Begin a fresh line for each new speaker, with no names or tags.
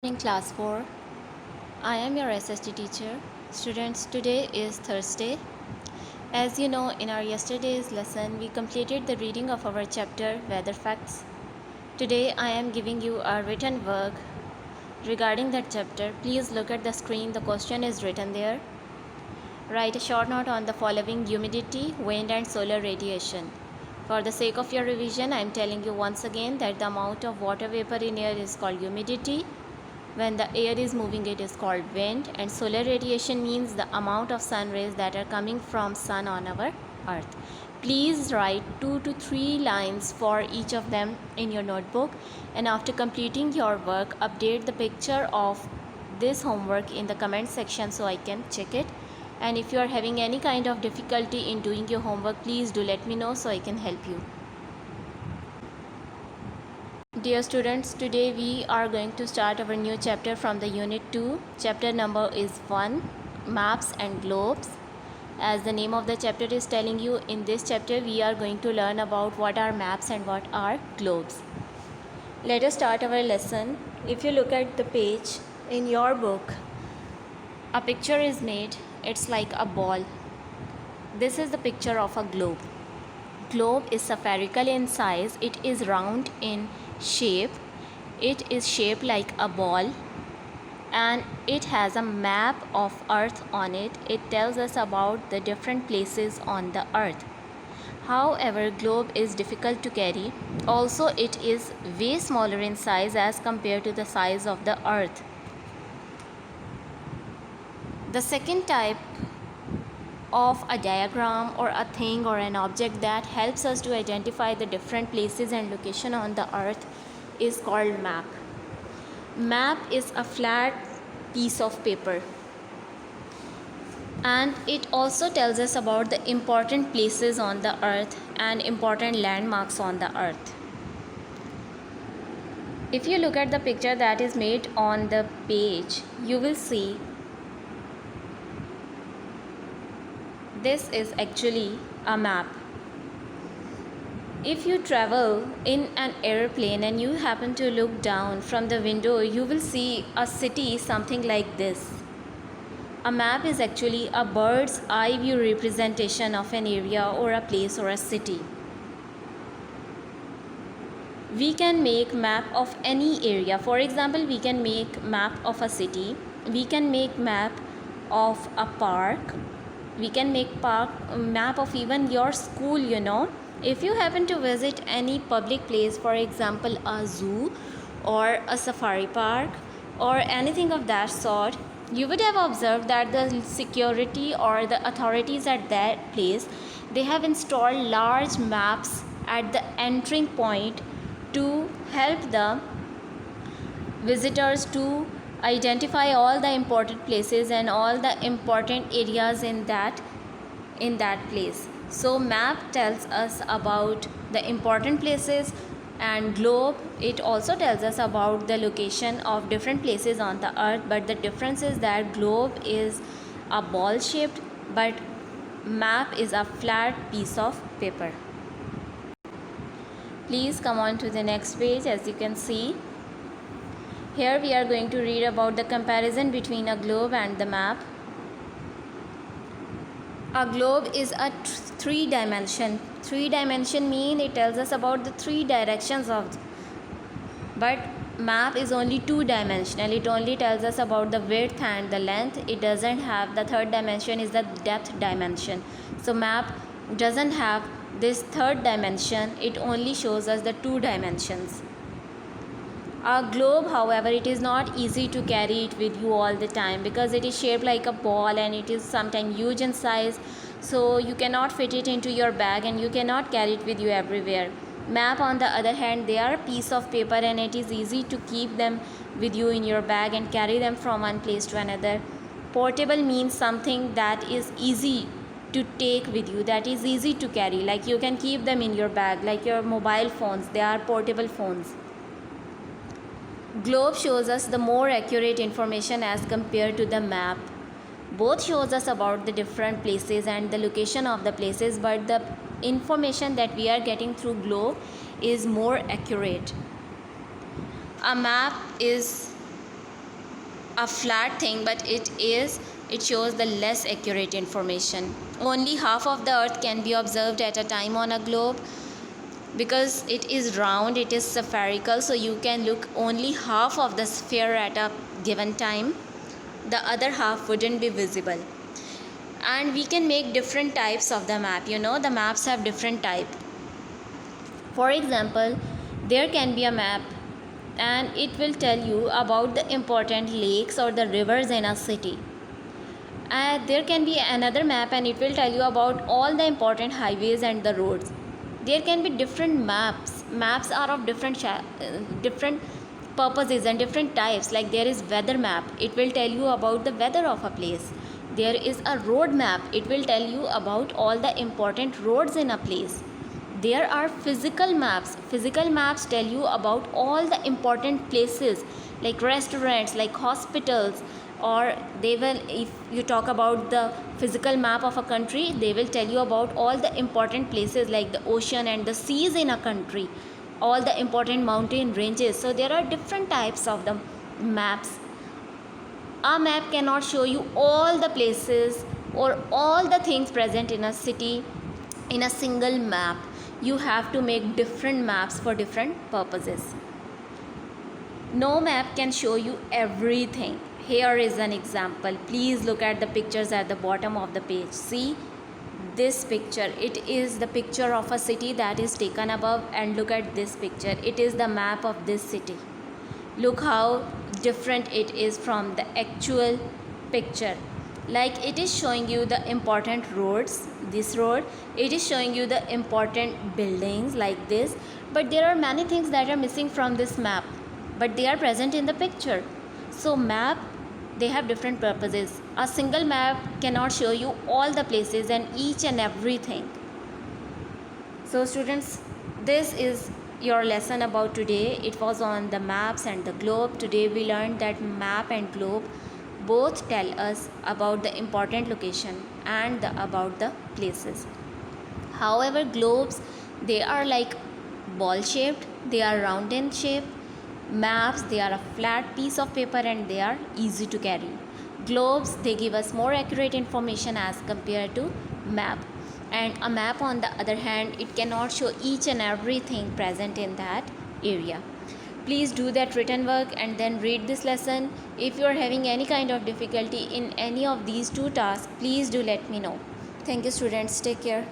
In class 4, I am your SST teacher. Students, today is Thursday. As you know, in our yesterday's lesson, we completed the reading of our chapter Weather Facts. Today, I am giving you a written work regarding that chapter. Please look at the screen, the question is written there. Write a short note on the following: humidity, wind, and solar radiation. For the sake of your revision, I am telling you once again that the amount of water vapor in air is called humidity. When the air is moving, it is called wind, and solar radiation means the amount of sun rays that are coming from sun on our earth. Please write 2 to 3 lines for each of them in your notebook, and after completing your work, update the picture of this homework in the comment section so I can check it. And if you are having any kind of difficulty in doing your homework, please do let me know so I can help you. Dear students, today we are going to start our new chapter from the unit 2. Chapter number is 1, Maps and Globes. As the name of the chapter is telling you, in this chapter we are going to learn about what are maps and what are globes. Let us start our lesson. If you look at the page in your book, a picture is made. It's like a ball. This is the picture of a globe. Globe is spherical in size. It is round in shape. It is shaped like a ball, and it has a map of earth on it. It tells us about the different places on the earth. However, globe is difficult to carry. Also, it is way smaller in size as compared to the size of the earth. The second type of a diagram or a thing or an object that helps us to identify the different places and location on the earth is called map. Map is a flat piece of paper, and it also tells us about the important places on the earth and important landmarks on the earth. If you look at the picture that is made on the page, you will see this is actually a map. If you travel in an airplane and you happen to look down from the window, you will see a city something like this. A map is actually a bird's eye view representation of an area or a place or a city. We can make map of any area. For example, we can make map of a city. We can make map of a park. We can make map of even your school. If you happen to visit any public place, for example a zoo or a safari park or anything of that sort, you would have observed that the security or the authorities at that place, they have installed large maps at the entering point to help the visitors to identify all the important places and all the important areas in that place. So map tells us about the important places, and globe, it also tells us about the location of different places on the earth, but the difference is that globe is a ball shaped but map is a flat piece of paper. Please come on to the next page. As you can see, here we are going to read about the comparison between a globe and the map. A globe is a three dimension. Three dimension mean it tells us about the three directions of, but map is only two dimensional. It only tells us about the width and the length. It doesn't have the third dimension, is the depth dimension. So map doesn't have this third dimension. It only shows us the two dimensions. A globe, however, it is not easy to carry it with you all the time because it is shaped like a ball and it is sometimes huge in size, so you cannot fit it into your bag and you cannot carry it with you everywhere. Map, on the other hand, they are a piece of paper and it is easy to keep them with you in your bag and carry them from one place to another. Portable means something that is easy to take with you, that is easy to carry, like you can keep them in your bag, like your mobile phones, they are portable phones. Globe shows us the more accurate information as compared to the map. Both shows us about the different places and the location of the places, but the information that we are getting through globe is more accurate. A map is a flat thing, but it shows the less accurate information. Only half of the earth can be observed at a time on a globe, because it is round, it is spherical, so you can look only half of the sphere at a given time. The other half wouldn't be visible. And we can make different types of the map. The maps have different type. For example, there can be a map and it will tell you about the important lakes or the rivers in a city. And there can be another map and it will tell you about all the important highways and the roads. There can be different maps. Maps are of different purposes and different types. Like there is weather map, it will tell you about the weather of a place. There is a road map, it will tell you about all the important roads in a place. There are physical maps. Physical maps tell you about all the important places, like restaurants, like hospitals, or they will, if you talk about the physical map of a country, they will tell you about all the important places like the ocean and the seas in a country, all the important mountain ranges. So there are different types of the maps. A map cannot show you all the places or all the things present in a city in a single map. You have to make different maps for different purposes. No map can show you everything. Here is an example. Please look at the pictures at the bottom of the page. See this picture. It is the picture of a city that is taken above, and look at this picture. It is the map of this city. Look how different it is from the actual picture. Like it is showing you the important roads, this road, it is showing you the important buildings like this, but there are many things that are missing from this map, but they are present in the picture. So map, they have different purposes. A single map cannot show you all the places and each and everything. So students, this is your lesson about today. It was on the maps and the globe. Today we learned that map and globe both tell us about the important location and about the places. However, globes, they are like ball shaped, they are round in shape. Maps, they are a flat piece of paper and they are easy to carry. Globes, they give us more accurate information as compared to map. And a map, on the other hand, it cannot show each and everything present in that area. Please do that written work and then read this lesson. If you are having any kind of difficulty in any of these two tasks, please do let me know. Thank you students. Take care.